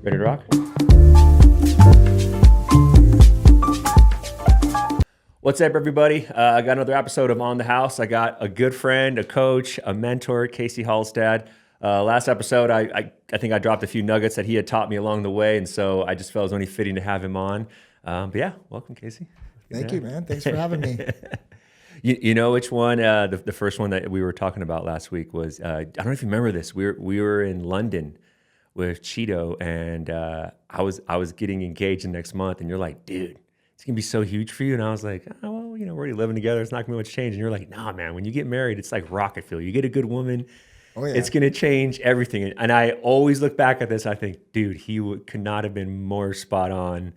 Ready to rock? What's up, everybody? I got another episode of On the House. I got a good friend, a coach, a mentor, Casey Halstead. Last episode, I think I dropped a few nuggets that he had taught me along the way, and so I just felt it was only fitting to have him on. But yeah, welcome, Casey. Thank you, man. Thanks for having me. You know which one? The first one that we were talking about last week was I don't know if you remember this. We were in London with Cheeto, and I was getting engaged the next month, and you're like, dude, it's gonna be so huge for you. And I was like, oh, well, we're already living together. It's not gonna be much change. And you're like, nah, man. When you get married, it's like rocket fuel. You get a good woman, Oh yeah. it's gonna change everything. And I always look back at this. I think, dude, could not have been more spot on.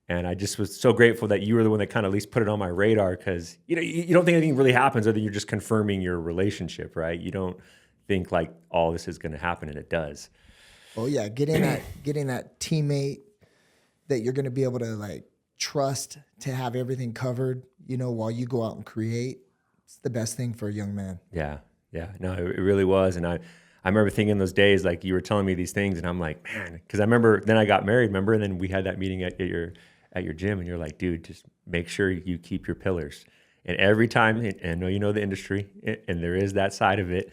And I just was so grateful that you were the one that kind of at least put it on my radar, because you don't think anything really happens other than you're just confirming your relationship, right? You don't think like all this is going to happen, and it does. Oh yeah. Getting that teammate that you're gonna be able to like trust to have everything covered, while you go out and create. It's the best thing for a young man. Yeah. No, it really was. And I remember thinking those days, like you were telling me these things, and I'm like, man, because I remember then I got married, remember, and then we had that meeting at your gym, and you're like, dude, just make sure you keep your pillars. And every time, and I know you know the industry, and there is that side of it,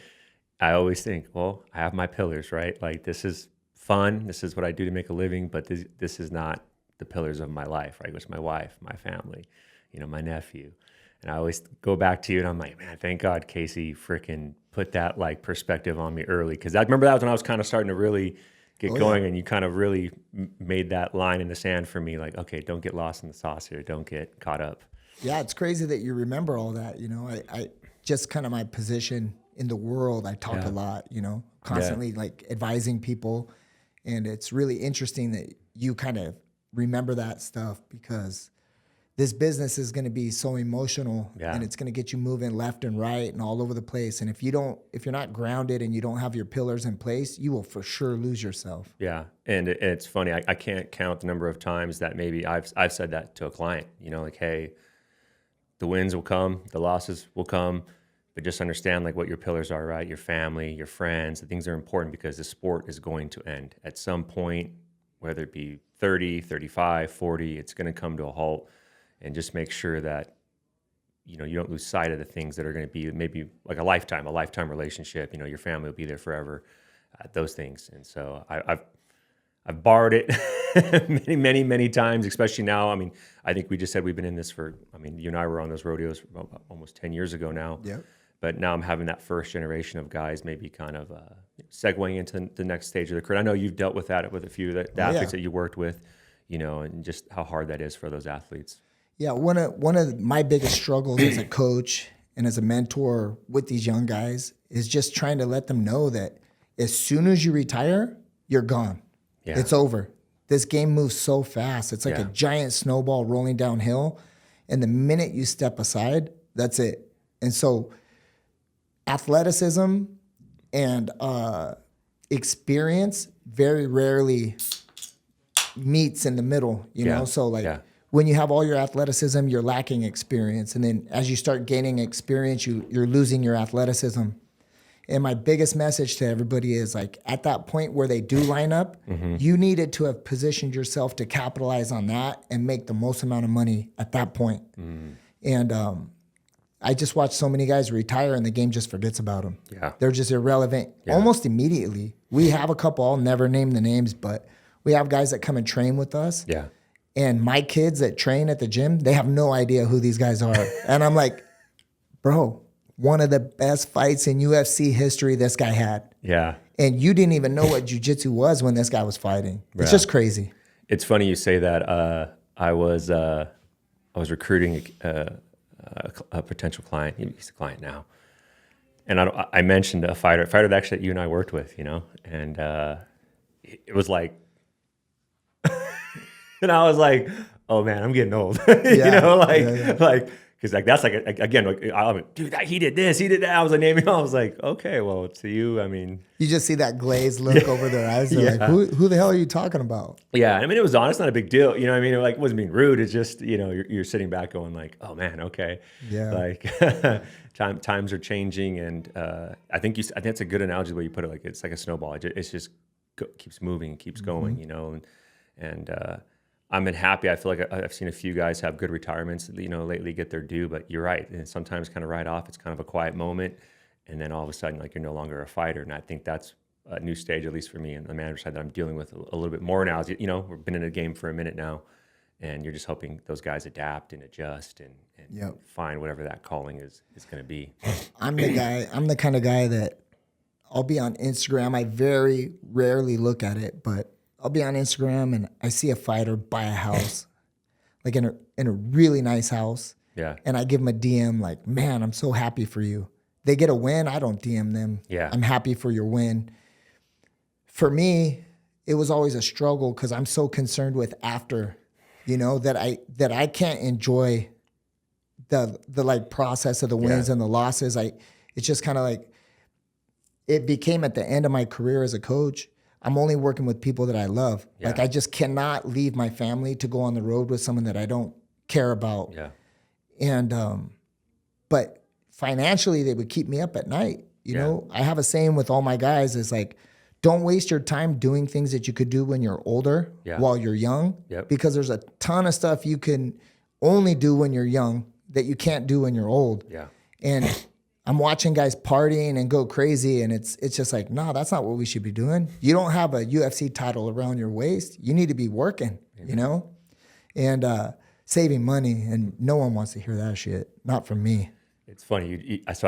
I always think, well, I have my pillars, right? Like, this is fun. This is what I do to make a living, but this is not the pillars of my life, right? It's my wife, my family, my nephew. And I always go back to you, and I'm like, man, thank God Casey freaking put that like perspective on me early. Because I remember that was when I was kind of starting to really get going, and you kind of really made that line in the sand for me, like, okay, don't get lost in the sauce here. Don't get caught up. Yeah, it's crazy that you remember all that. I just kind of my position in the world. I talk a lot, constantly like advising people. And it's really interesting that you kind of remember that stuff, because this business is going to be so emotional, and it's going to get you moving left and right and all over the place. And if you're not grounded and you don't have your pillars in place, you will for sure lose yourself. Yeah. And it's funny. I can't count the number of times that maybe I've said that to a client, like, hey, the wins will come, the losses will come, but just understand like what your pillars are, right? Your family, your friends, the things that are important, because the sport is going to end at some point, whether it be 30, 35, 40, it's going to come to a halt. And just make sure that, you don't lose sight of the things that are going to be maybe like a lifetime relationship. Your family will be there forever, those things. And so I've borrowed it many, many, many times, especially now. I mean, I think we just said we've been in this you and I were on those rodeos almost 10 years ago now. Yep. But now I'm having that first generation of guys maybe kind of segueing into the next stage of the career. I know you've dealt with that with a few of the athletes that you worked with, and just how hard that is for those athletes. Yeah, one of my biggest struggles as a coach and as a mentor with these young guys is just trying to let them know that as soon as you retire, you're gone. Yeah. It's over. This game moves so fast. It's like a giant snowball rolling downhill. And the minute you step aside, that's it. And so athleticism and experience very rarely meets in the middle, So when you have all your athleticism, you're lacking experience. And then as you start gaining experience, you're losing your athleticism. And my biggest message to everybody is like, at that point where they do line up, you needed to have positioned yourself to capitalize on that and make the most amount of money at that point. And I just watched so many guys retire and the game just forgets about them. Yeah. They're just irrelevant almost immediately. We have a couple, I'll never name the names, but we have guys that come and train with us. Yeah. And my kids that train at the gym, they have no idea who these guys are. And I'm like, bro, one of the best fights in UFC history this guy had. Yeah. And you didn't even know what jiu-jitsu was when this guy was fighting. It's just crazy. It's funny you say that. I was recruiting a potential client. He's a client now. And I mentioned a fighter that actually that you and I worked with, and it was like, and I was like, oh man, I'm getting old, because that's like again, dude, he did this, he did that. I was like naming, I was like, okay, well, to you, I mean, you just see that glazed look over their eyes. They're like, who the hell are you talking about? Yeah, I mean, it was honest, not a big deal. I mean, it wasn't being rude. It's just, you're sitting back going like, oh man, okay, like times are changing, and I think that's a good analogy the way you put it. Like it's like a snowball. It's just keeps moving and keeps going, you know, and I've been happy. I feel like I've seen a few guys have good retirements, you know, lately get their due, but you're right. And sometimes kind of right off, it's kind of a quiet moment. And then all of a sudden, like, you're no longer a fighter. And I think that's a new stage, at least for me, and the manager side that I'm dealing with a little bit more now. Is, you know, we've been in a game for a minute now, and you're just hoping those guys adapt and adjust and find whatever that calling is going to be. I'm the kind of guy that I'll be on Instagram. I very rarely look at it, but I'll be on Instagram and I see a fighter buy a house, like in a really nice house. Yeah. And I give them a DM like, man, I'm so happy for you. They get a win. I don't DM them. Yeah. I'm happy for your win. For me, it was always a struggle because I'm so concerned with after, you know, that I can't enjoy the like process of the wins and the losses. It's just kind of like, it became at the end of my career as a coach, I'm only working with people that I love. Yeah. Like, I just cannot leave my family to go on the road with someone that I don't care about. Yeah. And, but financially, they would keep me up at night. You know, I have a saying with all my guys is like, don't waste your time doing things that you could do when you're older while you're young, because there's a ton of stuff you can only do when you're young that you can't do when you're old. Yeah. And I'm watching guys partying and go crazy, and it's just like, no, that's not what we should be doing. You don't have a UFC title around your waist. You need to be working, you know, and saving money. And no one wants to hear that shit. Not from me. It's funny. So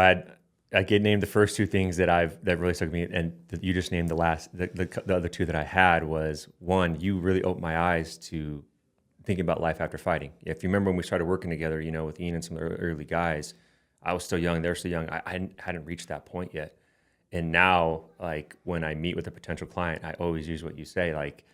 I get named the first two things that really stuck with me, and you just named the other two that I had. Was one, you really opened my eyes to thinking about life after fighting. If you remember when we started working together, you know, with Ian and some of the early guys, I was still young. They're still young. I hadn't reached that point yet. And now, like, when I meet with a potential client, I always use what you say, like,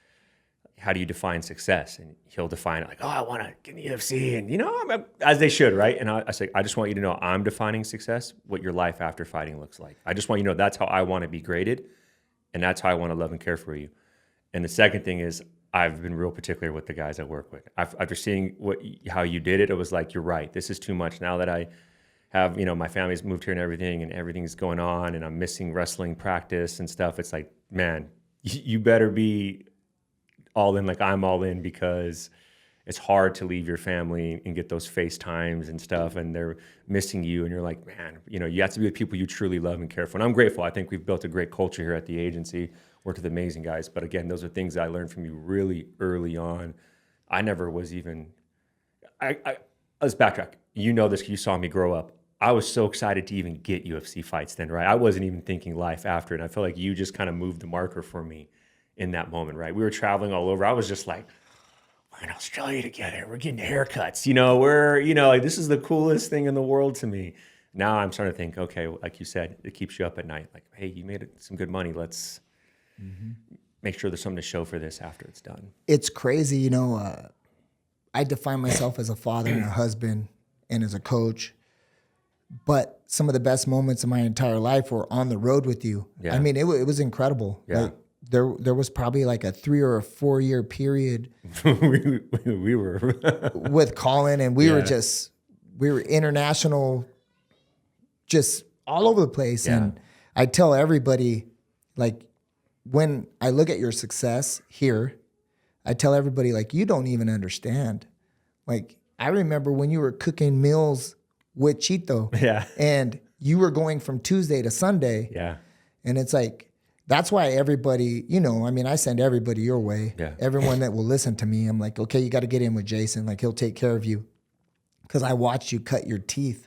how do you define success? And he'll define it like, oh, I want to get in the UFC, and, you know, as they should, right? And I say, I just want you to know I'm defining success, what your life after fighting looks like. I just want you to know that's how I want to be graded, and that's how I want to love and care for you. And the second thing is, I've been real particular with the guys I work with. After seeing how you did it, it was like, you're right. This is too much. Now that I have, you know, my family's moved here and everything's going on, and I'm missing wrestling practice and stuff. It's like, man, you better be all in, like I'm all in, because it's hard to leave your family and get those FaceTimes and stuff, and they're missing you, and you're like, man, you know, you have to be with people you truly love and care for. And I'm grateful. I think we've built a great culture here at the agency, worked with amazing guys. But again, those are things that I learned from you really early on. I never was even, let's backtrack. You know this, you saw me grow up. I was so excited to even get UFC fights then, right? I wasn't even thinking life after, and I feel like you just kind of moved the marker for me in that moment, right? We were traveling all over. I was just like, we're in Australia together. We're getting haircuts. You know, like, this is the coolest thing in the world to me. Now I'm starting to think, okay, like you said, it keeps you up at night. Like, hey, you made some good money. Let's make sure there's something to show for this after it's done. It's crazy. You know, I define myself as a father and a husband and as a coach. But some of the best moments of my entire life were on the road with you. Yeah. I mean, it was incredible. Yeah. Like, there was probably like a 3 or 4 year period we were with Colin, and we were international, just all over the place. Yeah. And I tell everybody, like, when I look at your success here, I tell everybody, like, you don't even understand. Like, I remember when you were cooking meals with Chito. Yeah. And you were going from Tuesday to Sunday. Yeah. And it's like, that's why everybody, you know, I mean, I send everybody your way. Yeah. Everyone that will listen to me, I'm like, okay, you got to get in with Jason. Like, he'll take care of you. Because I watched you cut your teeth,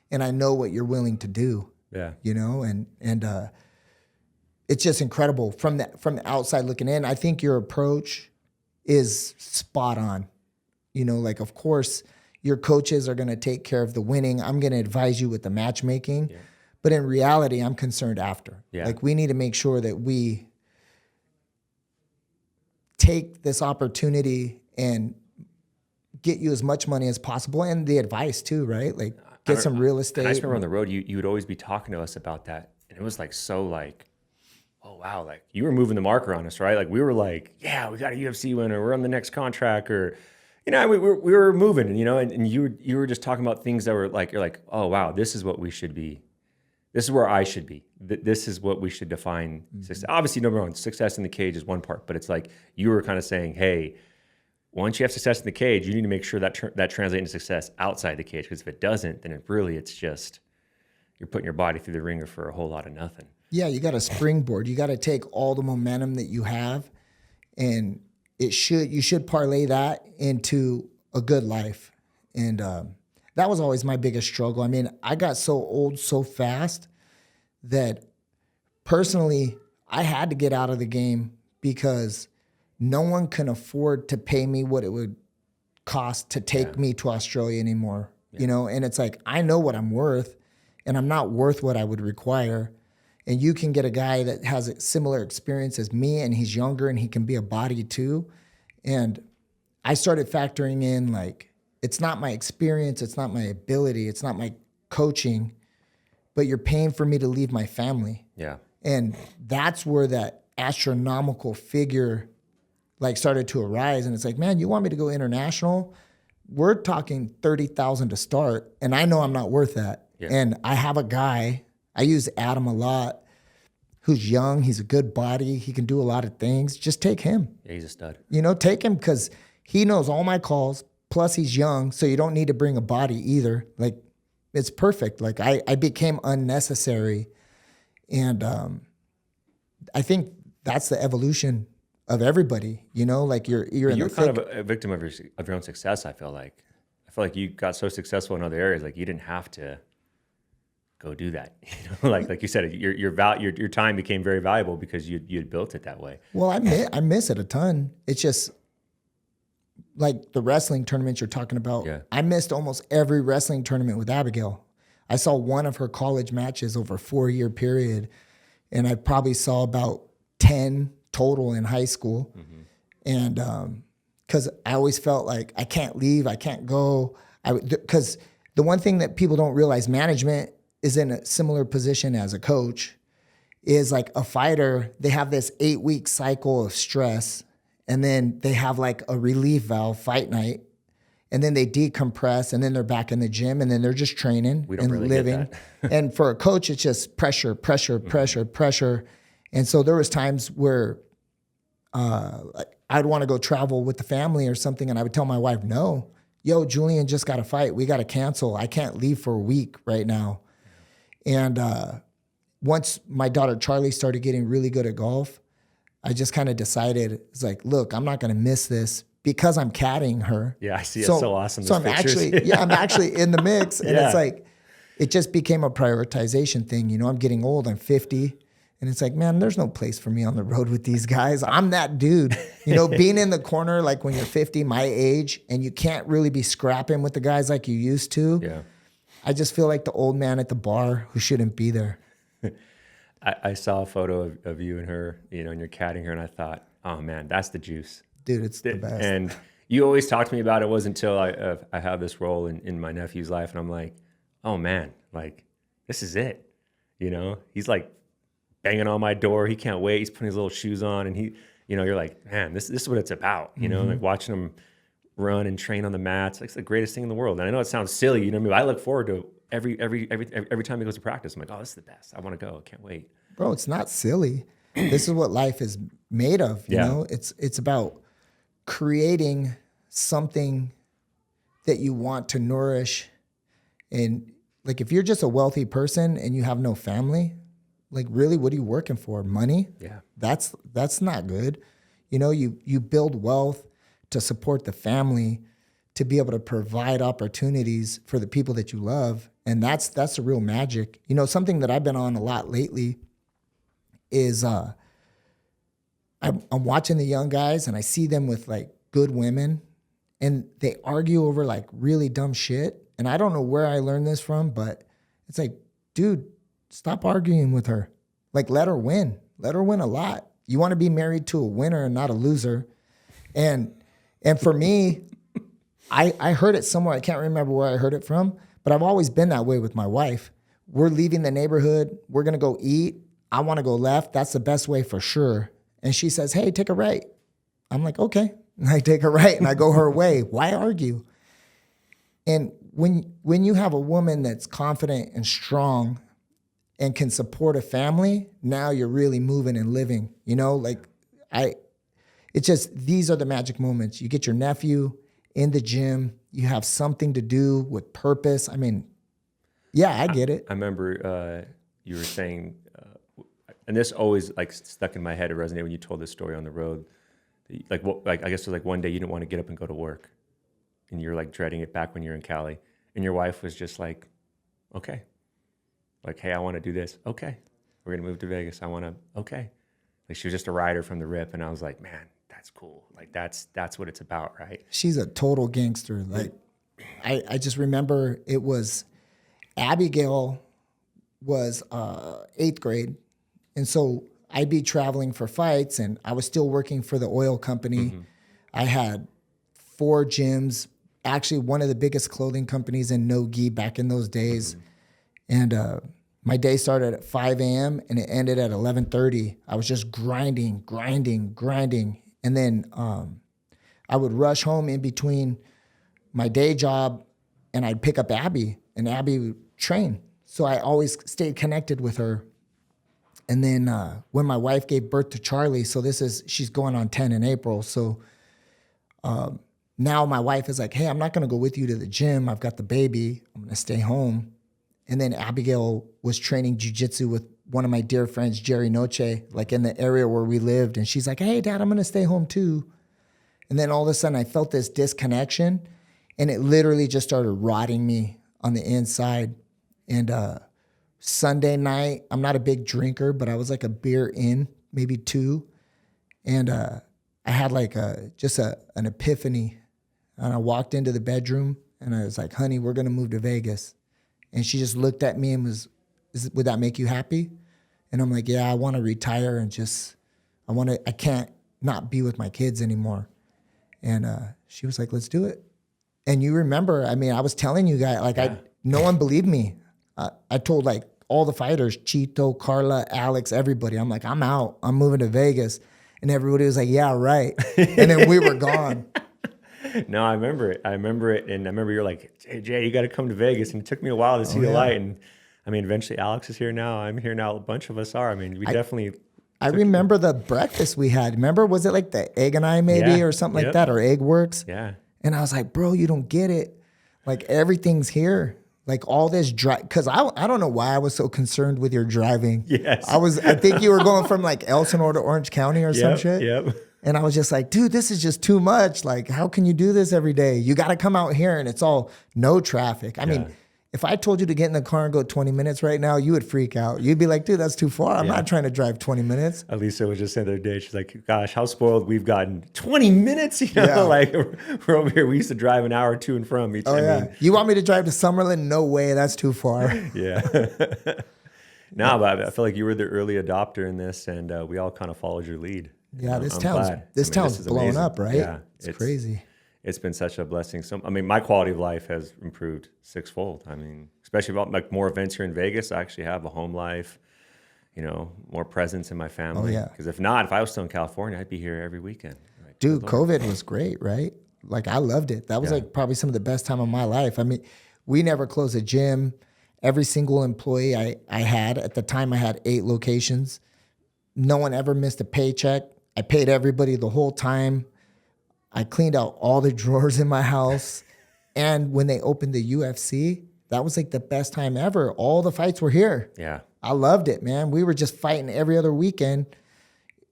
and I know what you're willing to do. Yeah. You know, and it's just incredible from the outside looking in. I think your approach is spot on. You know, like, of course, your coaches are going to take care of the winning. I'm going to advise you with the matchmaking. Yeah. But in reality, I'm concerned after. Yeah. Like, we need to make sure that we take this opportunity and get you as much money as possible, and the advice too, right? Like, get some real estate. I just remember on the road, you would always be talking to us about that. And it was like, so like, oh, wow. Like, you were moving the marker on us, right? Like, we were like, yeah, we got a UFC winner. We're on the next contract, or, you know, we were moving, and, you know, and you were just talking about things that were like, you're like, oh, wow, this is what we should be this is where I should be. This is what we should define success. Obviously, number one, success in the cage is one part, but it's like you were kind of saying, hey, once you have success in the cage, you need to make sure that that translates into success outside the cage. Because if it doesn't, then it's just you're putting your body through the ringer for a whole lot of nothing. Yeah, you got to springboard. You got to take all the momentum that you have, and you should parlay that into a good life. And that was always my biggest struggle. I mean, I got so old so fast that personally I had to get out of the game because no one can afford to pay me what it would cost to take me to Australia anymore. You know, and it's like, I know what I'm worth, and I'm not worth what I would require. And you can get a guy that has a similar experience as me, and he's younger, and he can be a body too. And I started factoring in, like, it's not my experience, it's not my ability, it's not my coaching, but you're paying for me to leave my family. Yeah. And that's where that astronomical figure like started to arise. And it's like, man, you want me to go international? We're talking 30,000 to start, and I know I'm not worth that. Yeah. And I have a guy, I use Adam a lot, who's young, he's a good body, he can do a lot of things. Just take him. Yeah, he's a stud. You know, take him because he knows all my calls, plus he's young, so you don't need to bring a body either. Like, it's perfect. Like, I became unnecessary. And I think that's the evolution of everybody, you know, like you're kind of a victim of your own success. I feel like you got so successful in other areas, like you didn't have to go do that. You know, like you said, your time became very valuable because you had built it that way. Well, I miss it a ton. It's just like the wrestling tournaments you're talking about. Yeah. I missed almost every wrestling tournament with Abigail. I saw one of her college matches over a 4-year period, and I probably saw about 10 total in high school. Mm-hmm. And because I always felt like I can't leave, I can't go. Because the one thing that people don't realize, management is in a similar position as a coach, is like a fighter, they have this 8-week cycle of stress, and then they have like a relief valve fight night, and then they decompress, and then they're back in the gym, and then they're just training and living. And for a coach, it's just pressure, pressure. And so there was times where I'd want to go travel with the family or something, and I would tell my wife, no, Julian just got a fight. We got to cancel. I can't leave for a week right now. And once my daughter Charlie started getting really good at golf, I just kind of decided, it's like, look, I'm not going to miss this because I'm caddying her. Yeah, I see. It's so awesome. So I'm actually in the mix. And it's like, it just became a prioritization thing. You know, I'm getting old. I'm 50. And it's like, man, there's no place for me on the road with these guys. I'm that dude. You know, being in the corner, like when you're 50, my age, and you can't really be scrapping with the guys like you used to. Yeah. I just feel like the old man at the bar who shouldn't be there. I saw a photo of you and her, you know, and you're caddying her, and I thought, oh man, that's the juice. Dude, it's the best. And you always talk to me about it. It wasn't until I have this role in my nephew's life, and I'm like, oh man, like, this is it. You know, he's like banging on my door. He can't wait. He's putting his little shoes on, and he, you know, you're like, man, this is what it's about. You know, like watching him run and train on the mats. Like, it's the greatest thing in the world. And I know it sounds silly, you know what I mean? I look forward to every time he goes to practice. I'm like, oh, this is the best. I want to go. I can't wait. Bro, it's not silly. This is what life is made of. You know, it's about creating something that you want to nourish. And like, if you're just a wealthy person and you have no family, like, really, what are you working for? Money? Yeah. That's not good. You know, you build wealth to support the family, to be able to provide opportunities for the people that you love. And that's the real magic. You know, something that I've been on a lot lately is I'm watching the young guys, and I see them with like good women, and they argue over like really dumb shit. And I don't know where I learned this from, but it's like, dude, stop arguing with her. Like, let her win. Let her win a lot. You want to be married to a winner and not a loser. And for me, I heard it somewhere. I can't remember where I heard it from, but I've always been that way with my wife. We're leaving the neighborhood. We're going to go eat. I want to go left. That's the best way for sure. And she says, hey, take a right. I'm like, okay. And I take a right and I go her way. Why argue? And when you have a woman that's confident and strong, and can support a family, now you're really moving and living, you know, like it's just, these are the magic moments. You get your nephew in the gym, you have something to do with purpose. I mean, yeah, I get it. I remember you were saying, and this always like stuck in my head. It resonated when you told this story on the road. Like I guess it was like one day you didn't want to get up and go to work, and you're like dreading it back when you're in Cali, and your wife was just like, okay, like, hey, I want to do this. Okay, we're gonna move to Vegas. I want to. Okay, like she was just a rider from the rip, and I was like, man, that's cool. Like that's what it's about, right? She's a total gangster. Like I just remember it was Abigail was 8th grade. And so I'd be traveling for fights and I was still working for the oil company. Mm-hmm. I had 4 gyms, actually one of the biggest clothing companies in no-gi back in those days. Mm-hmm. And my day started at 5 a.m. and it ended at 11:30. I was just grinding. And then I would rush home in between my day job and I'd pick up Abby and Abby would train. So I always stayed connected with her. And then when my wife gave birth to Charlie, so she's going on 10 in April. So now my wife is like, hey, I'm not going to go with you to the gym. I've got the baby. I'm going to stay home. And then Abigail was training jujitsu with one of my dear friends, Jerry Noche, like in the area where we lived. And she's like, hey, Dad, I'm going to stay home too. And then all of a sudden I felt this disconnection and it literally just started rotting me on the inside. And Sunday night, I'm not a big drinker, but I was like a beer in, maybe 2. And I had like an epiphany. And I walked into the bedroom and I was like, honey, we're going to move to Vegas. And she just looked at me and would that make you happy? And I'm like, yeah, I want to retire and I can't not be with my kids anymore. And she was like, let's do it. And you remember, I mean, I was telling you guys, like no one believed me. I told like all the fighters, Chito, Carla, Alex, everybody. I'm like, I'm out. I'm moving to Vegas. And everybody was like, yeah, right. And then we were gone. No, I remember it. And I remember you're like, hey, Jay, you got to come to Vegas. And it took me a while to see the light. And I mean, eventually Alex is here now. I'm here now. A bunch of us are. I mean, I remember the breakfast we had. Remember, was it like the Egg and I maybe or something like that, or Egg Works? Yeah. And I was like, bro, you don't get it. Like everything's here. Like all this because I don't know why I was so concerned with your driving. Yes. I think you were going from like Elsinore to Orange County or some shit. Yep. And I was just like, dude, this is just too much. Like, how can you do this every day? You got to come out here and it's all no traffic. I mean, if I told you to get in the car and go 20 minutes right now, you would freak out. You'd be like, dude, that's too far. I'm not trying to drive 20 minutes. Alisa was just saying the other day, she's like, gosh, how spoiled we've gotten. 20 minutes? You know, like we're over here. We used to drive an hour to and from each. You want me to drive to Summerlin? No way. That's too far. Yeah. No, but I feel like you were the early adopter in this and we all kind of followed your lead. Yeah, this town's blown up, right? Yeah, it's crazy. It's been such a blessing. So, I mean, my quality of life has improved 6-fold. I mean, especially about like more events here in Vegas. I actually have a home life, you know, more presence in my family. Oh, yeah. Because if I was still in California, I'd be here every weekend. Like, dude, COVID was great, right? Like I loved it. That was like probably some of the best time of my life. I mean, we never closed a gym. Every single employee I had, at the time I had 8 locations. No one ever missed a paycheck. I paid everybody the whole time. I cleaned out all the drawers in my house. And when they opened the UFC, that was like the best time ever. All the fights were here. Yeah. I loved it, man. We were just fighting every other weekend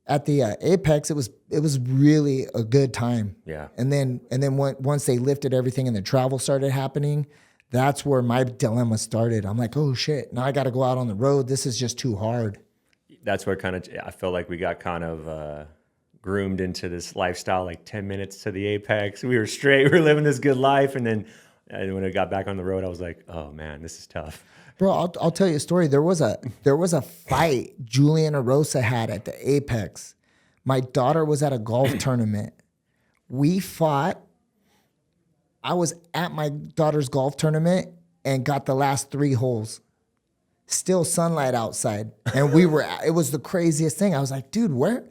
at the Apex. It was really a good time. Yeah. And then once they lifted everything and the travel started happening, that's where my dilemma started. I'm like, oh shit, now I got to go out on the road. This is just too hard. That's where I feel like we got kind of groomed into this lifestyle, like 10 minutes to the Apex. We were straight. We were living this good life. And then when I got back on the road, I was like, oh man, this is tough. Bro, I'll tell you a story. There was a fight Julian Arosa had at the Apex. My daughter was at a golf tournament. We fought. I was at my daughter's golf tournament and got the last 3 holes. Still sunlight outside. And it was the craziest thing. I was like, dude, where?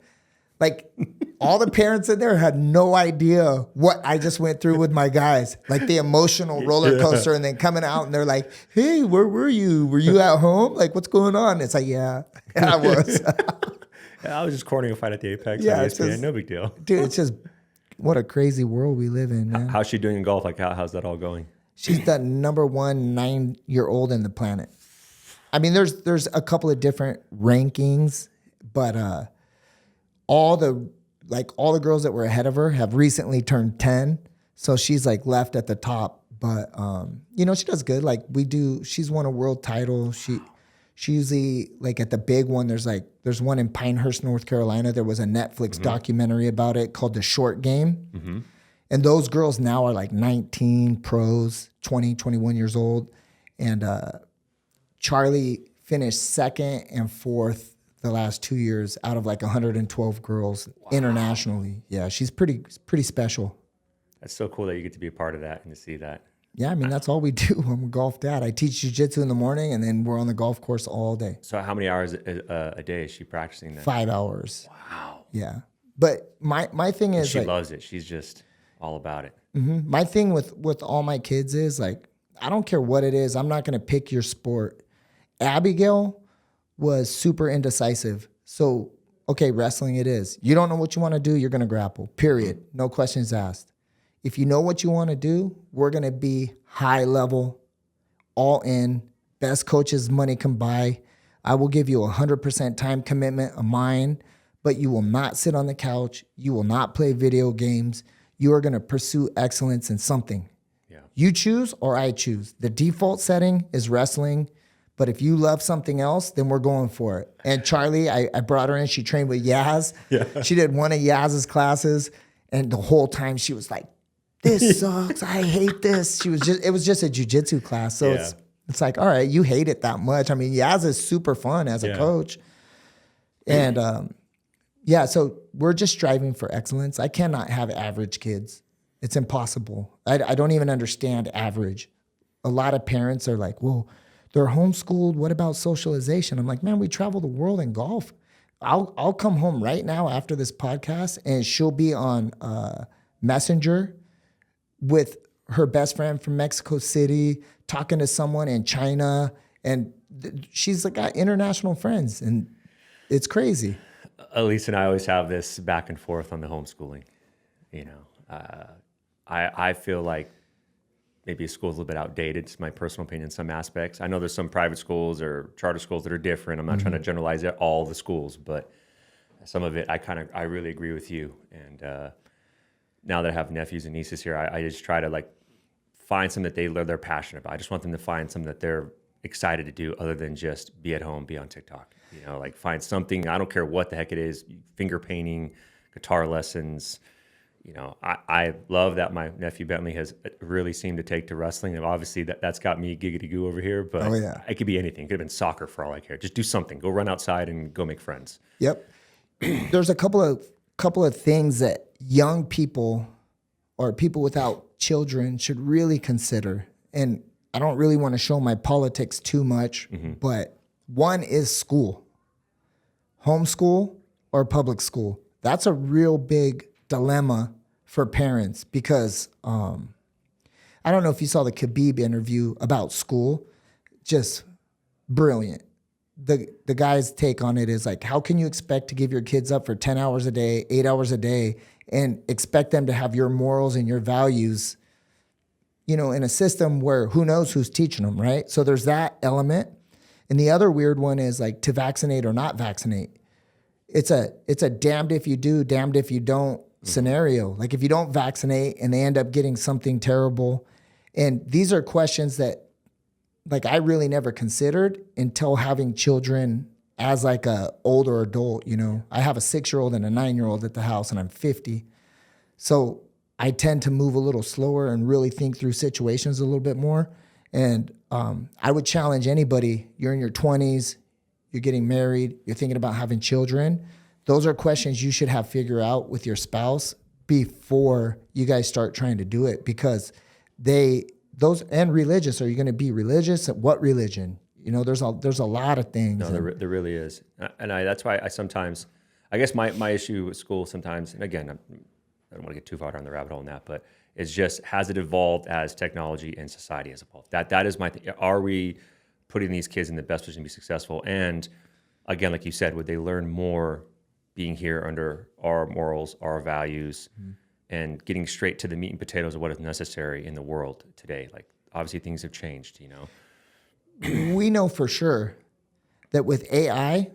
Like all the parents in there had no idea what I just went through with my guys, like the emotional roller coaster, and then coming out and they're like, "Hey, where were you? Were you at home? Like, what's going on?" It's like, yeah, I was. I was just cornering a fight at the Apex. Yeah, on it's ESPN. just, No big deal. dude. It's just what a crazy world we live in, man. How's she doing in golf? Like, how's that all going? She's the number one 9-year-old in the planet. I mean, there's a couple of different rankings, but all the girls that were ahead of her have recently turned 10. So she's like left at the top. But you know, she does good. Like she's won a world title. She usually, like at the big one, there's one in Pinehurst, North Carolina. There was a Netflix documentary about it called The Short Game. Mm-hmm. And those girls now are like 19 pros, 20, 21 years old. And Charlie finished second and fourth the last 2 years out of like 112 girls internationally. Yeah, she's pretty special. That's so cool that you get to be a part of that and to see that. Yeah, I mean, that's all we do. I'm a golf dad. I teach jiu-jitsu in the morning, and then we're on the golf course all day. So how many hours a day is she practicing then? 5 hours. Wow. Yeah. But my thing is, she loves it. She's just all about it. Mm-hmm. My thing with all my kids is like, I don't care what it is. I'm not going to pick your sport. Abigail was super indecisive. So, okay, wrestling it is. You don't know what you want to do, you're going to grapple, period. No questions asked. If you know what you want to do, we're going to be high level, all in, best coaches money can buy. I will give you 100% time commitment of mine, but you will not sit on the couch. You will not play video games. You are going to pursue excellence in something. Yeah. You choose or I choose. The default setting is wrestling. But if you love something else, then we're going for it. And Charlie, I brought her in. She trained with Yaz. Yeah. She did one of Yaz's classes. And the whole time she was like, this sucks. I hate this. It was just a jiu-jitsu class. So it's like, all right, you hate it that much. I mean, Yaz is super fun as a coach. And so we're just striving for excellence. I cannot have average kids. It's impossible. I don't even understand average. A lot of parents are like, well, they're homeschooled. What about socialization? I'm like, man, we travel the world in golf. I'll come home right now after this podcast, and she'll be on Messenger with her best friend from Mexico City, talking to someone in China, and she's like got international friends, and it's crazy. Elise and I always have this back and forth on the homeschooling. You know, I feel like maybe a school's a little bit outdated. It's my personal opinion in some aspects. I know there's some private schools or charter schools that are different. I'm not trying to generalize all the schools, but some of it, I really agree with you. And now that I have nephews and nieces here, I just try to like find something that they're passionate about. I just want them to find something that they're excited to do other than just be at home, be on TikTok. You know, like find something, I don't care what the heck it is, finger painting, guitar lessons. You know, I love that my nephew Bentley has really seemed to take to wrestling. And obviously that's got me giggity goo over here, but it could be anything. It could have been soccer for all I care. Just do something. Go run outside and go make friends. Yep. There's a couple of things that young people or people without children should really consider. And I don't really want to show my politics too much, but one is school. Homeschool or public school. That's a real big dilemma for parents because I don't know if you saw the Khabib interview about school. Just brilliant. The guy's take on it is like, how can you expect to give your kids up for 10 hours a day, 8 hours a day, and expect them to have your morals and your values, you know, in a system where who knows who's teaching them, right? So there's that element. And the other weird one is like to vaccinate or not vaccinate. It's a damned if you do, damned if you don't scenario. Like if you don't vaccinate and they end up getting something terrible. And these are questions that like I really never considered until having children as like a older adult, you know. I have a 6-year-old and a 9-year-old at the house and I'm 50. So I tend to move a little slower and really think through situations a little bit more. And I would challenge anybody, you're in your 20s, you're getting married, you're thinking about having children. Those are questions you should have figured out with your spouse before you guys start trying to do it, because and religious. Are you going to be religious? What religion? You know, there's a lot of things. No, there really is. And that's why I sometimes, I guess my issue with school sometimes, and again, I don't want to get too far down the rabbit hole in that, but it's just, has it evolved as technology and society has evolved? That is my thing. Are we putting these kids in the best position to be successful? And again, like you said, would they learn more being here under our morals, our values, and getting straight to the meat and potatoes of what is necessary in the world today? Like, obviously things have changed, you know? We know for sure that with AI,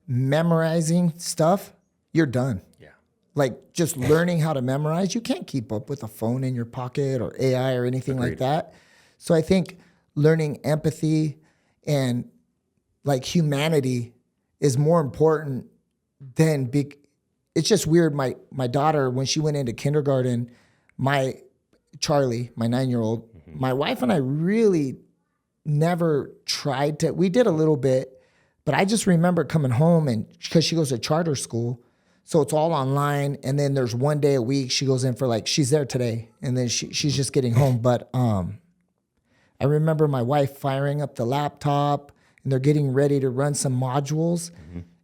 memorizing stuff, you're done. Yeah. Like just learning how to memorize, you can't keep up with a phone in your pocket or AI or anything like that. So I think learning empathy and like humanity is more important than it's just weird. My daughter, when she went into kindergarten, Charlie, my 9-year-old, my wife and I really never tried to, we did a little bit, but I just remember coming home, and because she goes to charter school, so it's all online. And then there's one day a week she goes in for like, she's there today, and then she's just getting home. But I remember my wife firing up the laptop, and they're getting ready to run some modules.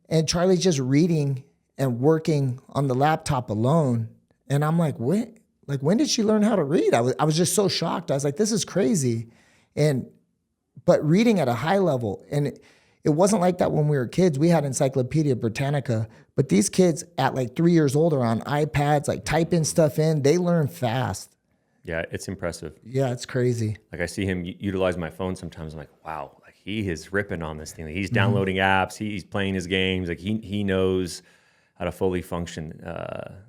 And Charlie's just reading and working on the laptop alone. And I'm like, when when did she learn how to read? I was just so shocked. I was like, this is crazy. But reading at a high level. And it wasn't like that when we were kids. We had Encyclopedia Britannica, but these kids at like 3 years old are on iPads, like typing stuff in. They learn fast. Yeah, it's impressive. Yeah, it's crazy. Like I see him utilize my phone sometimes. I'm like, wow, like he is ripping on this thing. Like he's downloading apps. He's playing his games. Like he knows how to fully function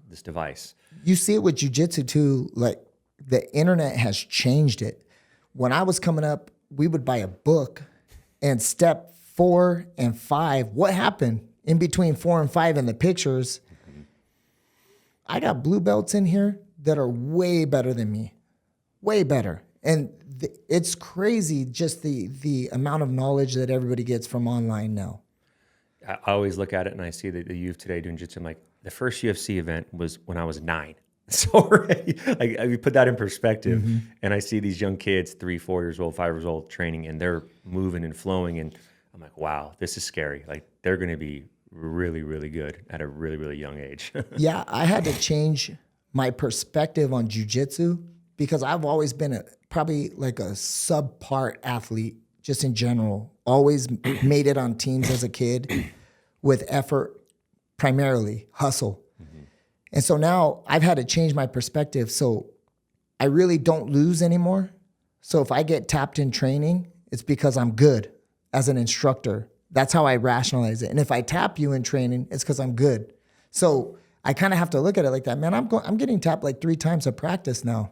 this device. You see it with jiu-jitsu too. Like the internet has changed it. When I was coming up, we would buy a book, and step 4 and 5, what happened in between 4 and 5 in the pictures? I got blue belts in here that are way better than me, way better. And it's crazy just the amount of knowledge that everybody gets from online now. I always look at it and I see the youth today doing jiu-jitsu. I'm like, the first UFC event was when I was 9. So like, I put that in perspective, and I see these young kids, 3, 4 years old, 5 years old, training, and they're moving and flowing. And I'm like, wow, this is scary. Like they're going to be really, really good at a really, really young age. Yeah, I had to change my perspective on jiu-jitsu because I've always been probably like a subpar athlete just in general. Always made it on teams as a kid with effort, primarily hustle. And so now I've had to change my perspective. So I really don't lose anymore. So if I get tapped in training, it's because I'm good as an instructor. That's how I rationalize it. And if I tap you in training, it's because I'm good. So I kind of have to look at it like that. Man, I'm getting tapped like 3 times a practice now.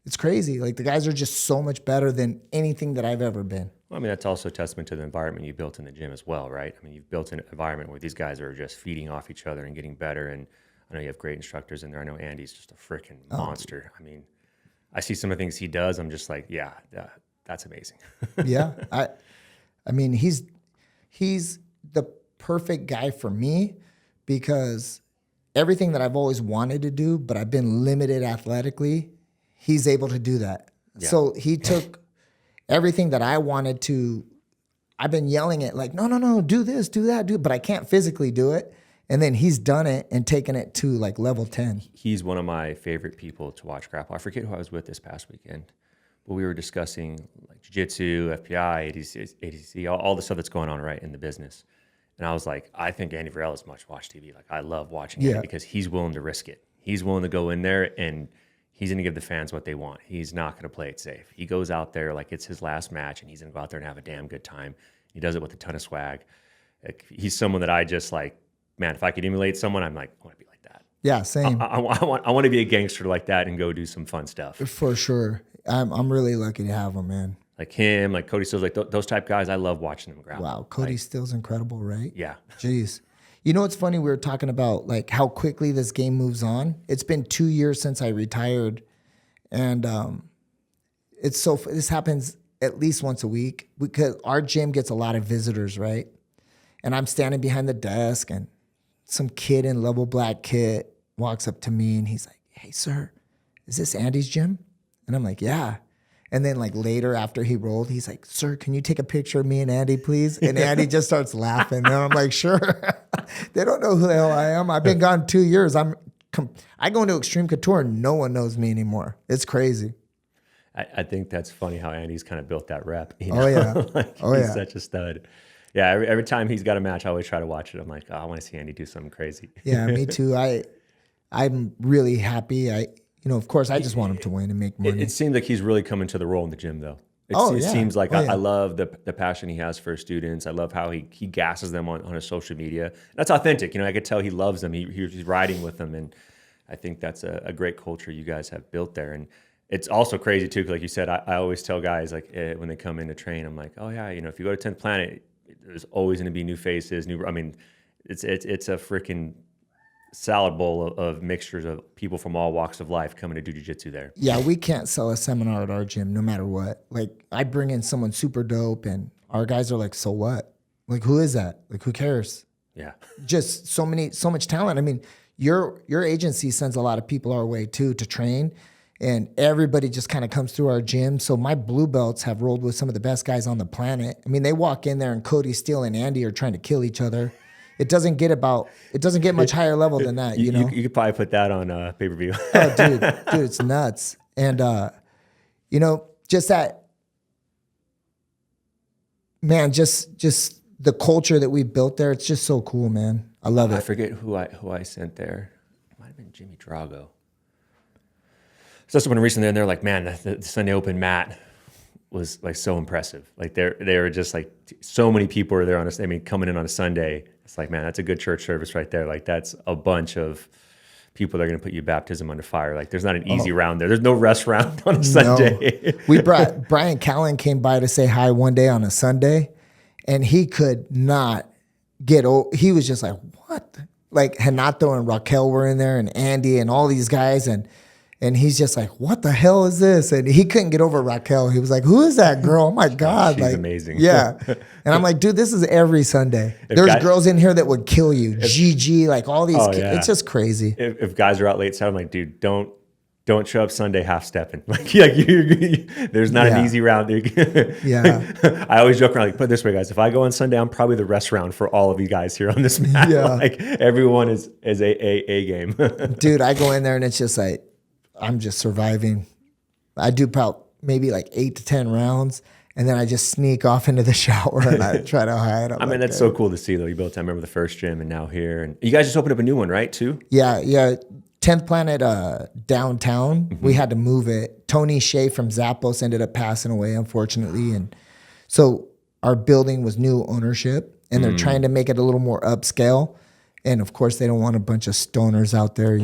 It's crazy. Like the guys are just so much better than anything that I've ever been. Well, I mean, that's also a testament to the environment you built in the gym as well, right? I mean, you've built an environment where these guys are just feeding off each other and getting better. And I know you have great instructors in there. I know Andy's just a freaking monster. I mean, I see some of the things he does. I'm just like, yeah, that's amazing. Yeah. I mean, he's the perfect guy for me because everything that I've always wanted to do, but I've been limited athletically, he's able to do that. Yeah. So he took everything that I wanted to, I've been yelling it like, no, do this, do that, but I can't physically do it. And then he's done it and taken it to like level 10. He's one of my favorite people to watch grapple. I forget who I was with this past weekend, but we were discussing like jiu-jitsu, FPI, ADC, all the stuff that's going on right in the business. And I was like, I think Andy Varela's must watch TV. Like I love watching Andy because he's willing to risk it. He's willing to go in there and he's going to give the fans what they want. He's not going to play it safe. He goes out there like it's his last match and he's going to go out there and have a damn good time. He does it with a ton of swag. Like, he's someone that I just like, man, if I could emulate someone, I'm like, I want to be like that. Yeah, same. I want to be a gangster like that and go do some fun stuff. For sure. I'm really lucky to have him, man. Like him, like Cody Stills, like those type guys, I love watching them grapple. Wow, Cody Stills incredible, right? Yeah. Jeez. You know what's funny? We were talking about like how quickly this game moves on. It's been 2 years since I retired, and this happens at least once a week because our gym gets a lot of visitors, right? And I'm standing behind the desk, and some kid in level black kit walks up to me, and he's like, "Hey, sir, is this Andy's gym?" And I'm like, "Yeah." And then like later after he rolled, he's like, "Sir, can you take a picture of me and Andy, please?" And Andy just starts laughing. And I'm like, "Sure." They don't know who the hell I am. I've been gone 2 years. I go into Extreme Couture and no one knows me anymore. It's crazy. I think that's funny how Andy's kind of built that rep. You Oh know? yeah. Like, Oh he's yeah. such a stud. Yeah, every time he's got a match, I always try to watch it. I'm like, oh, I want to see Andy do something crazy. Yeah, me too. I'm really happy. Of course, I just want him to win and make money. It seems like he's really coming to the role in the gym, though. Oh, It yeah. seems like Oh, yeah. I love the passion he has for his students. I love how he gasses them on his social media. That's authentic. I could tell he loves them. He's riding with them, and I think that's a great culture you guys have built there. And it's also crazy too, 'cause like you said, I always tell guys like when they come in to train, I'm like, oh yeah, if you go to 10th Planet, there's always going to be new faces, new. I mean, it's a freaking salad bowl of mixtures of people from all walks of life coming to do jiu-jitsu there. Yeah, we can't sell a seminar at our gym no matter what. Like, I bring in someone super dope and our guys are like, so what? Like, who is that? Like, who cares? Yeah. Just so much talent. I mean, your agency sends a lot of people our way too to train, and everybody just kind of comes through our gym. So my blue belts have rolled with some of the best guys on the planet. I mean, they walk in there and Cody Steele and Andy are trying to kill each other. It doesn't get much higher level than that, you know? You could probably put that on pay-per-view. Oh, dude, it's nuts. And, just that, man, just the culture that we built there, it's just so cool, man. I love it. I forget who I sent there. It might have been Jimmy Drago. So someone recently, and they're like, man, the Sunday Open mat was like so impressive. Like they were just like, so many people are there coming in on a Sunday. It's like, man, that's a good church service right there. Like that's a bunch of people that are going to put you baptism under fire. Like there's not an easy round there. There's no rest round on a Sunday. No. We brought Brian Callen came by to say hi one day on a Sunday, and he could not get over. He was just like, what? Like Hanato and Raquel were in there, and Andy and all these guys, and he's just like, what the hell is this? And he couldn't get over Raquel. He was like, who is that girl? Oh my God. She's like, amazing. Yeah. And I'm like, dude, this is every Sunday. There's girls in here that would kill you. Gigi, like all these kids. Yeah. It's just crazy. If guys are out late, so I'm like, dude, don't show up Sunday half stepping. There's not an easy round. Yeah. I always joke around, like, put it this way, guys. If I go on Sunday, I'm probably the rest round for all of you guys here on this mat. Yeah. Like everyone is a game. Dude, I go in there and it's just like, I'm just surviving. I do about maybe like 8 to 10 rounds, and then I just sneak off into the shower and I try to hide. I mean, that's so cool to see, though. You built, I remember the first gym and now here. And you guys just opened up a new one, right, too? Yeah. 10th Planet downtown. Mm-hmm. We had to move it. Tony Shea from Zappos ended up passing away, unfortunately. And so our building was new ownership, and they're trying to make it a little more upscale. And, of course, they don't want a bunch of stoners out there,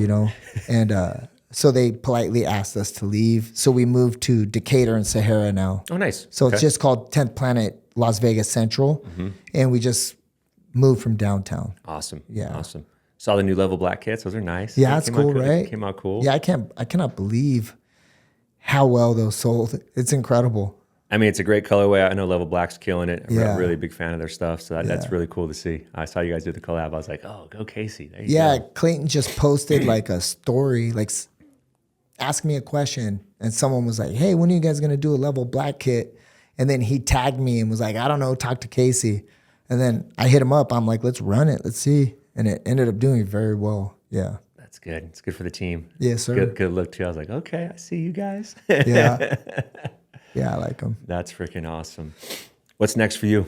And so they politely asked us to leave. So we moved to Decatur and Sahara now. Oh, nice. So It's just called 10th Planet Las Vegas Central. And we just moved from downtown. Awesome. Yeah. Awesome. Saw the new level black kits. Those are nice. Yeah, it's cool, right? Came out cool. Yeah, I cannot believe how well those sold. It's incredible. I mean, it's a great colorway. I know Level Black's killing it. I'm Yeah. a really big fan of their stuff. So that's really cool to see. I saw you guys do the collab. I was like, oh, go Casey. There you go. Clayton just posted like a story, like ask me a question. And someone was like, hey, when are you guys going to do a Level Black kit? And then he tagged me and was like, I don't know, talk to Casey. And then I hit him up. I'm like, let's run it. Let's see. And it ended up doing very well. Yeah. That's good. It's good for the team. Yes, sir. Good look too. I was like, okay, I see you guys. Yeah. Yeah, I like them. That's freaking awesome. What's next for you?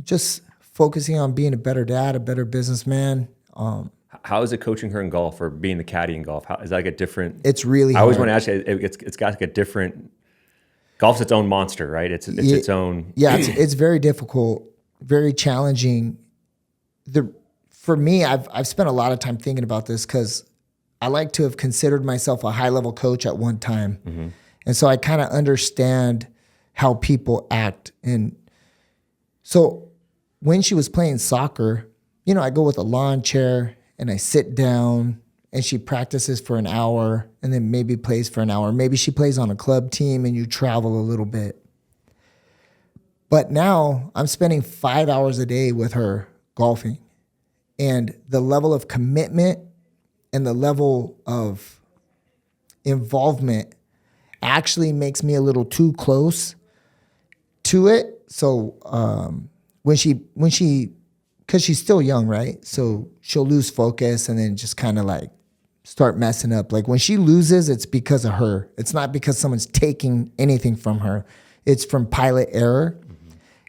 Just focusing on being a better dad, a better businessman. How is it coaching her in golf or being the caddy in golf? How is that like a different? It's really I always hard. want to ask you, it's got like a different, golf's its own monster, right? It's its own. Yeah, it's very difficult, very challenging. For me, I've spent a lot of time thinking about this because I like to have considered myself a high level coach at one time. And so I kind of understand how people act. And so when she was playing soccer, I go with a lawn chair and I sit down and she practices for an hour and then maybe plays for an hour. Maybe she plays on a club team and you travel a little bit. But now I'm spending 5 hours a day with her golfing. And the level of commitment and the level of involvement actually makes me a little too close to it. So when she because she's still young, right? So she'll lose focus and then just kind of like start messing up. Like when she loses, it's because of her. It's not because someone's taking anything from her. It's from pilot error.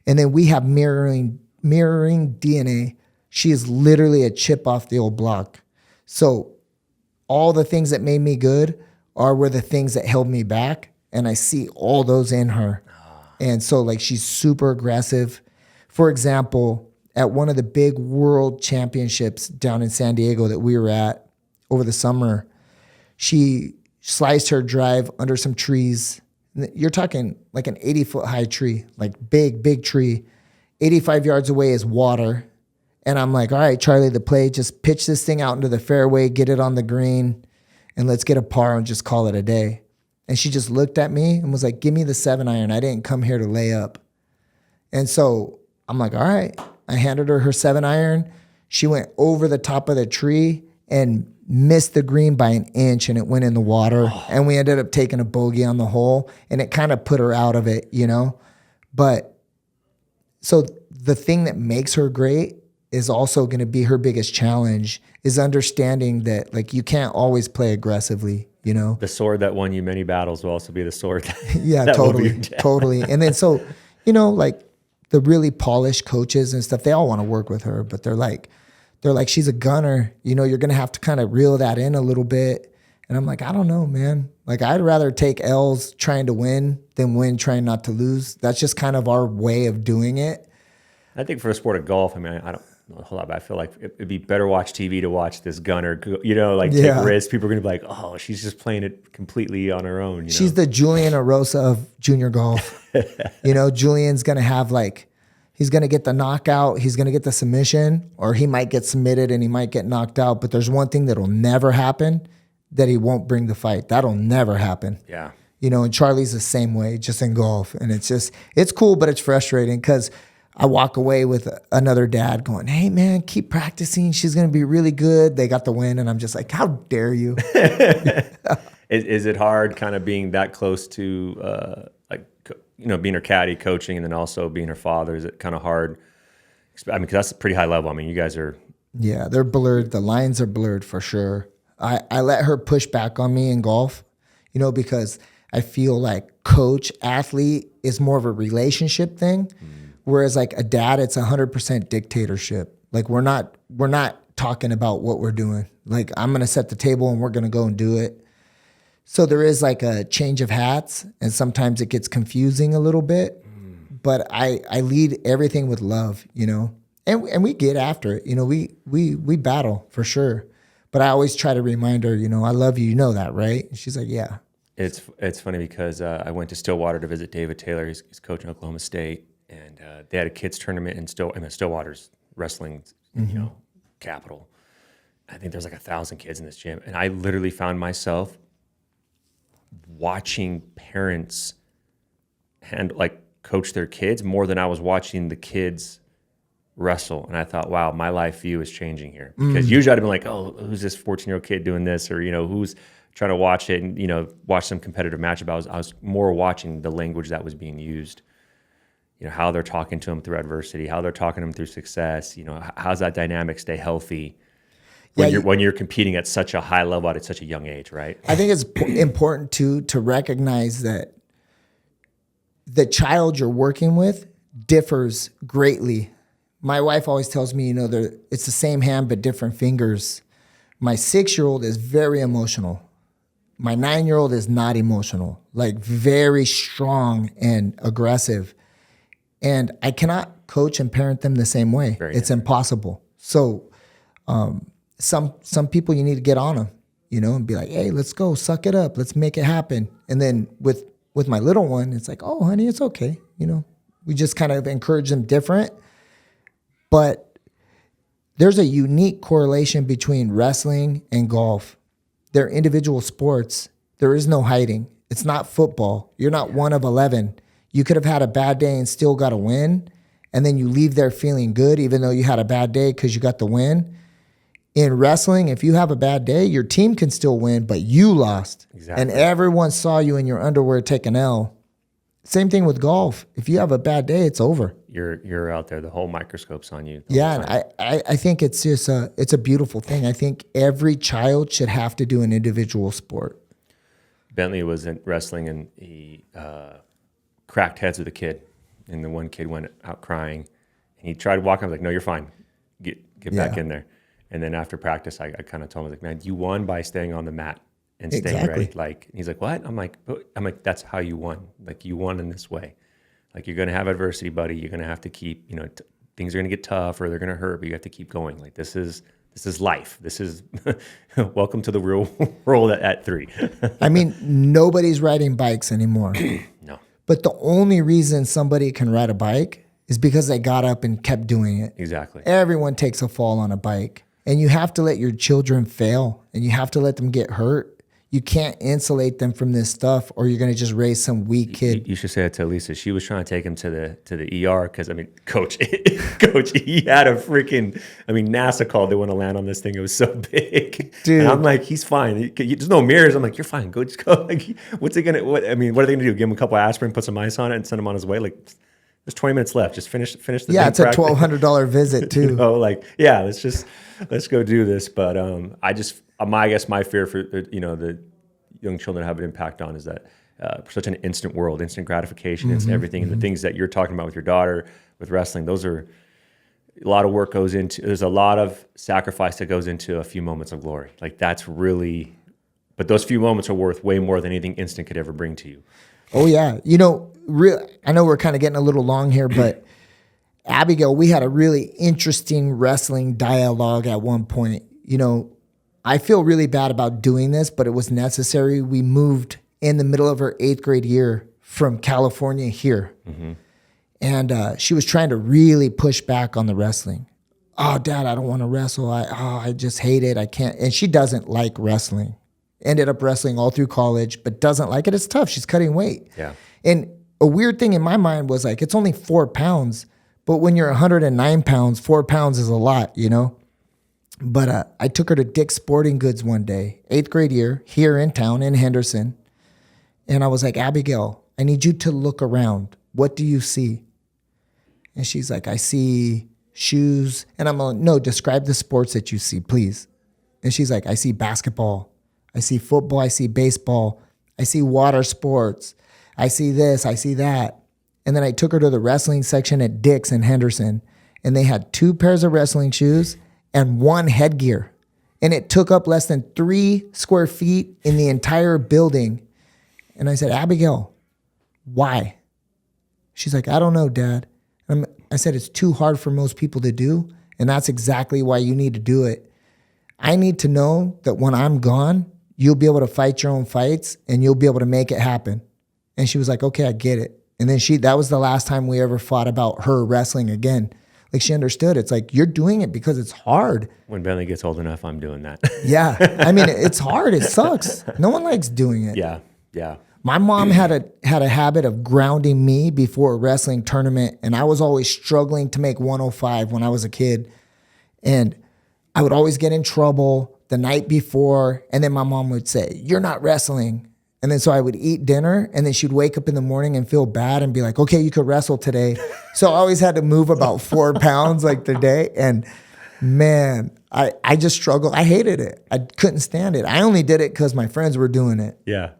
And then we have mirroring DNA. She is literally a chip off the old block. So all the things that made me good were the things that held me back. And I see all those in her. And so like she's super aggressive. For example, at one of the big world championships down in San Diego that we were at over the summer, she sliced her drive under some trees. You're talking like an 80-foot high tree, like big tree. 85 yards away is water. And I'm like, all right, Charlie, the play, just pitch this thing out into the fairway, get it on the green, and let's get a par and just call it a day. And she just looked at me and was like, give me the 7-iron. I didn't come here to lay up. And so I'm like, all right. I handed her 7-iron. She went over the top of the tree and missed the green by an inch, and it went in the water. And we ended up taking a bogey on the hole, and it kind of put her out of it, you know? But so the thing that makes her great is also going to be her biggest challenge, is understanding that like you can't always play aggressively, you know? The sword that won you many battles will also be the sword that, yeah, that totally. And then so, you know, like the really polished coaches and stuff, they all want to work with her, but they're like, she's a gunner, you know, you're going to have to kind of reel that in a little bit. And I'm like, I don't know, man. Like I'd rather take L's trying to win than win trying not to lose. That's just kind of our way of doing it. I think for the sport of golf, I mean, I don't know a whole lot, but I feel like it'd be better watch TV to watch this gunner, you know, like take risks. People are going to be like, oh, she's just playing it completely on her own. She's the Julian Arosa of junior golf. You know, Julian's going to have like, he's going to get the knockout, he's going to get the submission, or he might get submitted and he might get knocked out. But there's one thing that'll never happen, that he won't bring the fight. That'll never happen. Yeah. You know, and Charlie's the same way, just in golf. And it's cool, but it's frustrating because I walk away with another dad going, hey, man, keep practicing. She's going to be really good. They got the win. And I'm just like, how dare you? Is it hard kind of being that close to, you know, being her caddy, coaching, and then also being her father? Is it kind of hard? I mean, because that's a pretty high level. I mean, you guys are... Yeah, they're blurred. The lines are blurred for sure. I let her push back on me in golf, you know, because I feel like coach, athlete is more of a relationship thing. Whereas like a dad, it's 100% dictatorship. Like we're not talking about what we're doing. Like I'm going to set the table and we're going to go and do it. So there is like a change of hats, and sometimes it gets confusing a little bit, but I lead everything with love, you know, and we get after it. You know, we battle for sure, but I always try to remind her, you know, I love you. You know that, right? And she's like, yeah. It's funny because I went to Stillwater to visit David Taylor. He's coaching Oklahoma State, and they had a kids tournament in Stillwater's wrestling, you know, capital. I think there's like 1,000 kids in this gym, and I literally found myself watching parents coach their kids more than I was watching the kids wrestle. And I thought, wow, my life view is changing here. Because usually I'd have been like, oh, who's this 14-year-old kid doing this? Or, you know, who's trying to watch it and, you know, watch some competitive matchup. I was more watching the language that was being used. You know, how they're talking to them through adversity, how they're talking to them through success. You know, how's that dynamic stay healthy when you're competing at such a high level at such a young age, right? I think it's important too to recognize that the child you're working with differs greatly. My wife always tells me, you know, it's the same hand but different fingers. My 6-year-old is very emotional. My 9-year-old is not emotional, like very strong and aggressive. And I cannot coach and parent them the same way. It's impossible. So some people, you need to get on them, you know, and be like, hey, let's go, suck it up, let's make it happen. And then with my little one, it's like, oh, honey, it's okay. You know, we just kind of encourage them different. But there's a unique correlation between wrestling and golf. They're individual sports. There is no hiding. It's not football. You're not one of 11. You could have had a bad day and still got a win, and then you leave there feeling good even though you had a bad day because you got the win. In wrestling, if you have a bad day, your team can still win, but you lost. Exactly. And everyone saw you in your underwear take an L. Same thing with golf. If you have a bad day, it's over. you're out there. The whole microscope's on you. Yeah, and I think it's just it's a beautiful thing. I think every child should have to do an individual sport. Bentley was in wrestling, and he cracked heads with a kid, and the one kid went out crying, and he tried walking. I was like, "No, you're fine. Get back in there." And then after practice, I kind of told him, I was like, "Man, you won by staying on the mat and staying ready." Like, he's like, "What?" I'm like, "That's how you won. Like, you won in this way. Like, you're gonna have adversity, buddy. You're gonna have to keep, things are gonna get tough or they're gonna hurt, but you have to keep going. Like, this is life. This is welcome to the real world at 3." I mean, nobody's riding bikes anymore. No. But the only reason somebody can ride a bike is because they got up and kept doing it. Exactly. Everyone takes a fall on a bike. And you have to let your children fail, and you have to let them get hurt. You can't insulate them from this stuff, or you're going to just raise some weak kid. You should say that to Lisa. She was trying to take him to the ER because, coach, he had a freaking, NASA called. They want to land on this thing. It was so big. Dude. And I'm like, he's fine. There's no mirrors. I'm like, you're fine. Go, just go. Like, what are they going to do? Give him a couple of aspirin, put some ice on it, and send him on his way? Like, there's 20 minutes left. Just finish the Yeah, it's practice. A $1,200 visit too. Let's go do this. But I guess my fear for the young children have an impact on is that such an instant world, instant gratification, instant everything, and the things that you're talking about with your daughter, with wrestling, those are a lot of work goes into. There's a lot of sacrifice that goes into a few moments of glory. Like, that's really, but those few moments are worth way more than anything instant could ever bring to you. Oh yeah, I know we're kind of getting a little long here, but Abigail, we had a really interesting wrestling dialogue at one point. I feel really bad about doing this, but it was necessary. We moved in the middle of her 8th grade year from California here. Mm-hmm. And she was trying to really push back on the wrestling. Oh, Dad, I don't want to wrestle. I just hate it. I can't. And she doesn't like wrestling. Ended up wrestling all through college, but doesn't like it. It's tough. She's cutting weight. Yeah. And a weird thing in my mind was like, it's only 4 pounds, but when you're 109 pounds, 4 pounds is a lot, But I took her to Dick's Sporting Goods one day, 8th grade year, here in town in Henderson. And I was like, Abigail, I need you to look around. What do you see? And she's like, I see shoes. And I'm like, no, describe the sports that you see, please. And she's like, I see basketball. I see football. I see baseball. I see water sports. I see this. I see that. And then I took her to the wrestling section at Dick's in Henderson. And they had 2 pairs of wrestling shoes and 1 headgear. And it took up less than 3 square feet in the entire building. And I said, Abigail, why? She's like, I don't know, Dad. I said, it's too hard for most people to do. And that's exactly why you need to do it. I need to know that when I'm gone, you'll be able to fight your own fights and you'll be able to make it happen. And she was like, okay, I get it. And then that was the last time we ever fought about her wrestling again. Like, she understood. It's like, you're doing it because it's hard. When Bentley gets old enough, I'm doing that. Yeah. It's hard. It sucks. No one likes doing it. Yeah. Yeah. My mom had a habit of grounding me before a wrestling tournament, and I was always struggling to make 105 when I was a kid. And I would always get in trouble the night before, and then my mom would say, you're not wrestling. And then so I would eat dinner, and then she'd wake up in the morning and feel bad and be like, okay, you could wrestle today. So I always had to move about 4 pounds like the day. And man, I just struggled. I hated it. I couldn't stand it. I only did it because my friends were doing it. Yeah.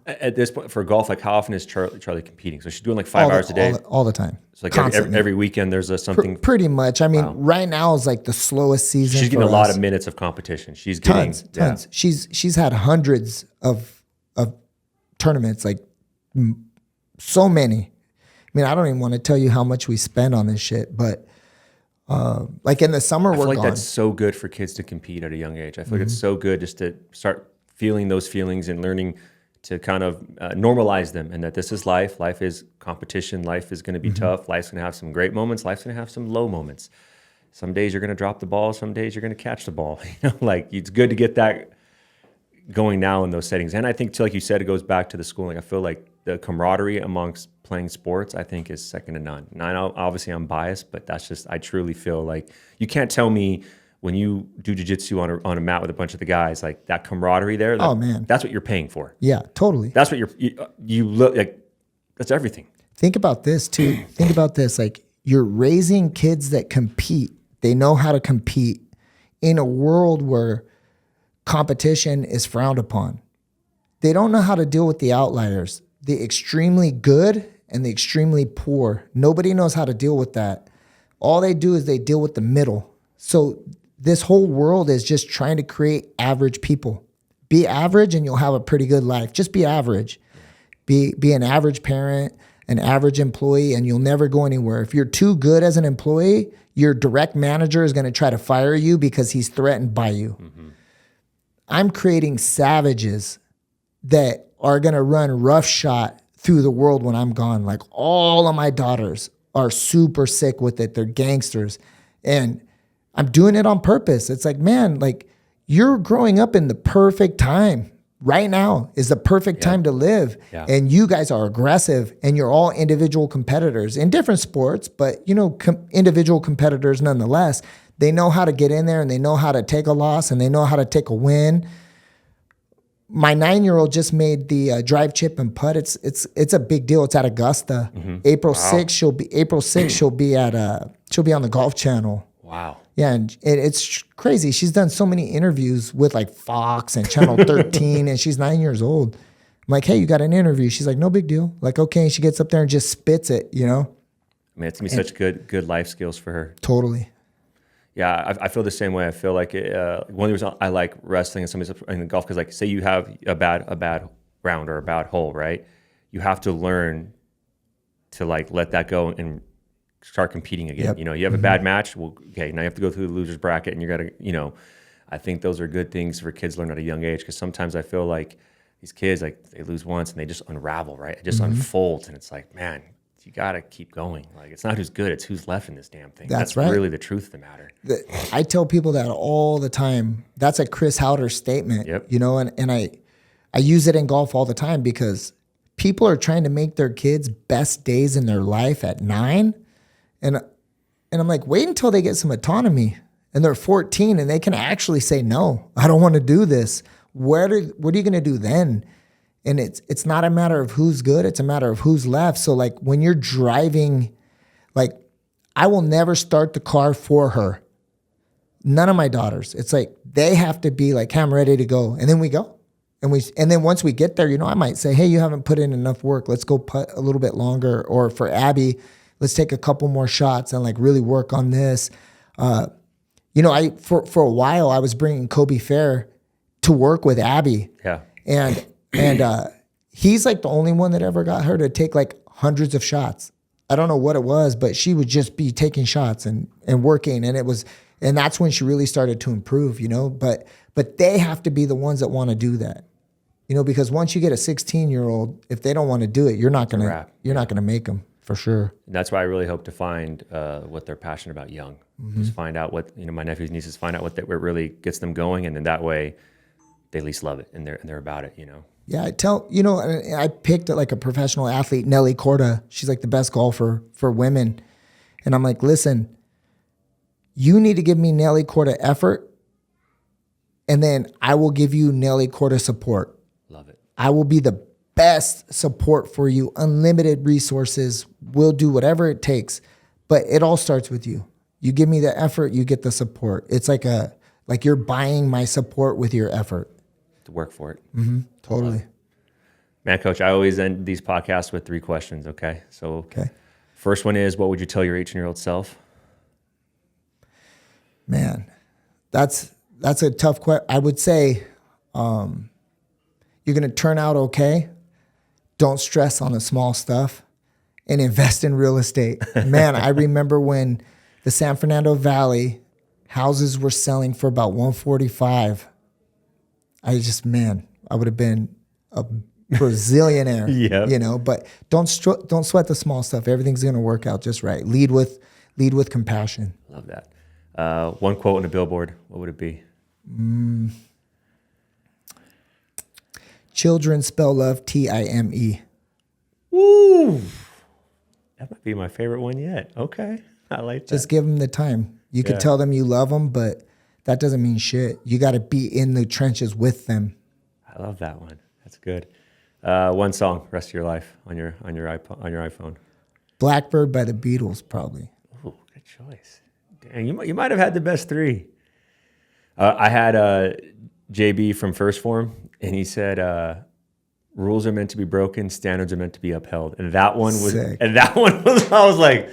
At this point for golf, like, how often is Charlie competing? So she's doing like 5 hours a day? All the time. So like every weekend there's something? Pretty much. Right now is like the slowest season. She's getting a lot of minutes of competition. She's getting tons. Yeah. She's had hundreds of tournaments, like so many. I don't even want to tell you how much we spend on this shit, but like in the summer, we're gone. That's so good for kids to compete at a young age. I feel like it's so good just to start feeling those feelings and learning to kind of normalize them, and that this is life. Life is competition. Life is going to be tough. Life's going to have some great moments. Life's going to have some low moments. Some days you're going to drop the ball. Some days you're going to catch the ball. Like, it's good to get that going now in those settings. And I think, too, like you said, it goes back to the schooling. I feel like the camaraderie amongst playing sports, I think, is second to none. And I know, obviously, I'm biased, but that's just, I truly feel like you can't tell me when you do jiu-jitsu on a mat with a bunch of the guys, like, that camaraderie there, oh man, that's what you're paying for. Yeah, totally. That's what you look like. That's everything. Think about this too. Think about this. Like, you're raising kids that compete. They know how to compete in a world where competition is frowned upon. They don't know how to deal with the outliers, the extremely good and the extremely poor. Nobody knows how to deal with that. All they do is they deal with the middle. So this whole world is just trying to create average people. Be average and you'll have a pretty good life. Just be average. Be an average parent, an average employee, and you'll never go anywhere. If you're too good as an employee, your direct manager is going to try to fire you because he's threatened by you. Mm-hmm. I'm creating savages that are going to run roughshod through the world when I'm gone. Like all of my daughters are super sick with it. They're gangsters. And I'm doing it on purpose. It's like, man, like you're growing up in the perfect time. Right now is the perfect time to live. Yeah. And you guys are aggressive and you're all individual competitors in different sports, but individual competitors nonetheless. They know how to get in there and they know how to take a loss and they know how to take a win. My 9-year-old just made the drive, chip, and putt. It's a big deal. It's at Augusta. Mm-hmm. April 6th. She'll be on the Golf Channel. Wow. Yeah, and it's crazy. She's done so many interviews with like Fox and Channel 13, and she's 9 years old. I'm like, hey, you got an interview? She's like, no big deal. Like, okay. And she gets up there and just spits it, I mean, it's gonna be such good life skills for her. Totally. Yeah, I feel the same way. I feel like one of the reasons I like wrestling and somebody's in golf because, like, say you have a bad round or a bad hole, right? You have to learn to like let that go and start competing again. Yep. You have a bad match. Well, okay, now you have to go through the loser's bracket, and you got to, I think those are good things for kids to learn at a young age because sometimes I feel like these kids, like, they lose once and they just unravel, right? It just unfolds, and it's like, man, you got to keep going. Like, it's not who's good, it's who's left in this damn thing. That's right. Really the truth of the matter. I tell people that all the time. That's a Chris Howder statement, and I use it in golf all the time because people are trying to make their kids' best days in their life at 9. And I'm like, wait until they get some autonomy and they're 14 and they can actually say, no, I don't want to do this. What are you going to do then? And it's not a matter of who's good. It's a matter of who's left. So like when you're driving, like I will never start the car for her. None of my daughters. It's like they have to be like, hey, I'm ready to go. And then we go. And then once we get there, I might say, hey, you haven't put in enough work. Let's go putt a little bit longer. Or for Abby, let's take a couple more shots and like really work on this. For a while I was bringing Kobe Fair to work with Abby. Yeah. And he's like the only one that ever got her to take like hundreds of shots. I don't know what it was, but she would just be taking shots and working. And that's when she really started to improve, but they have to be the ones that want to do that. Because once you get a 16-year-old, if they don't want to do it, you're not going to make them. For sure. And that's why I really hope to find what they're passionate about young. Mm-hmm. Just find out what, my nephews and nieces, find out what really gets them going. And then that way they at least love it and they're about it, Yeah, I picked like a professional athlete, Nelly Corda. She's like the best golfer for women. And I'm like, listen, you need to give me Nelly Corda effort. And then I will give you Nelly Corda support. Love it. I will be the best support for you, unlimited resources. We'll do whatever it takes, but it all starts with you. You give me the effort, you get the support. It's like you're buying my support with your effort. To work for it. Mm-hmm. Totally. Man, Coach, I always end these podcasts with 3 questions. Okay. So first one is, what would you tell your 18-year-old self? Man, that's a tough question. I would say, you're going to turn out okay. Don't stress on the small stuff and invest in real estate. Man, I remember when the San Fernando Valley houses were selling for about $145. I would have been a Brazilianaire, yep. But don't sweat the small stuff. Everything's going to work out just right. Lead with compassion. Love that. One quote on a billboard, what would it be? Children spell love Time. Woo! That might be my favorite one yet. Okay. I like that. Just give them the time. You could tell them you love them, but that doesn't mean shit. You got to be in the trenches with them. I love that one. That's good. One song, rest of your life on your iPhone. Blackbird by the Beatles, probably. Oh, good choice. Dang, you might have had the best three. I had JB from First Form, and he said, rules are meant to be broken, standards are meant to be upheld. And that one was, Sick. I was like,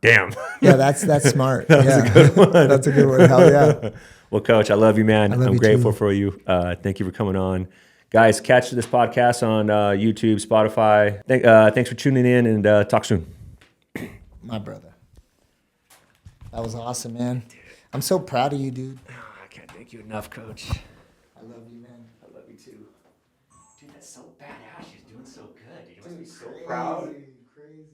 damn. Yeah, that's smart. That was a good one. That's a good one. Hell yeah. Well, Coach, I love you, man. I'm you grateful too. for you. Thank you for coming on. Guys, catch this podcast on YouTube, Spotify. Thanks for tuning in, and talk soon. My brother. That was awesome, man. I'm so proud of you, dude. I can't thank you enough, Coach. I love you, man. I love you too. Dude, that's so badass. She's doing so good. You must be so proud. Crazy.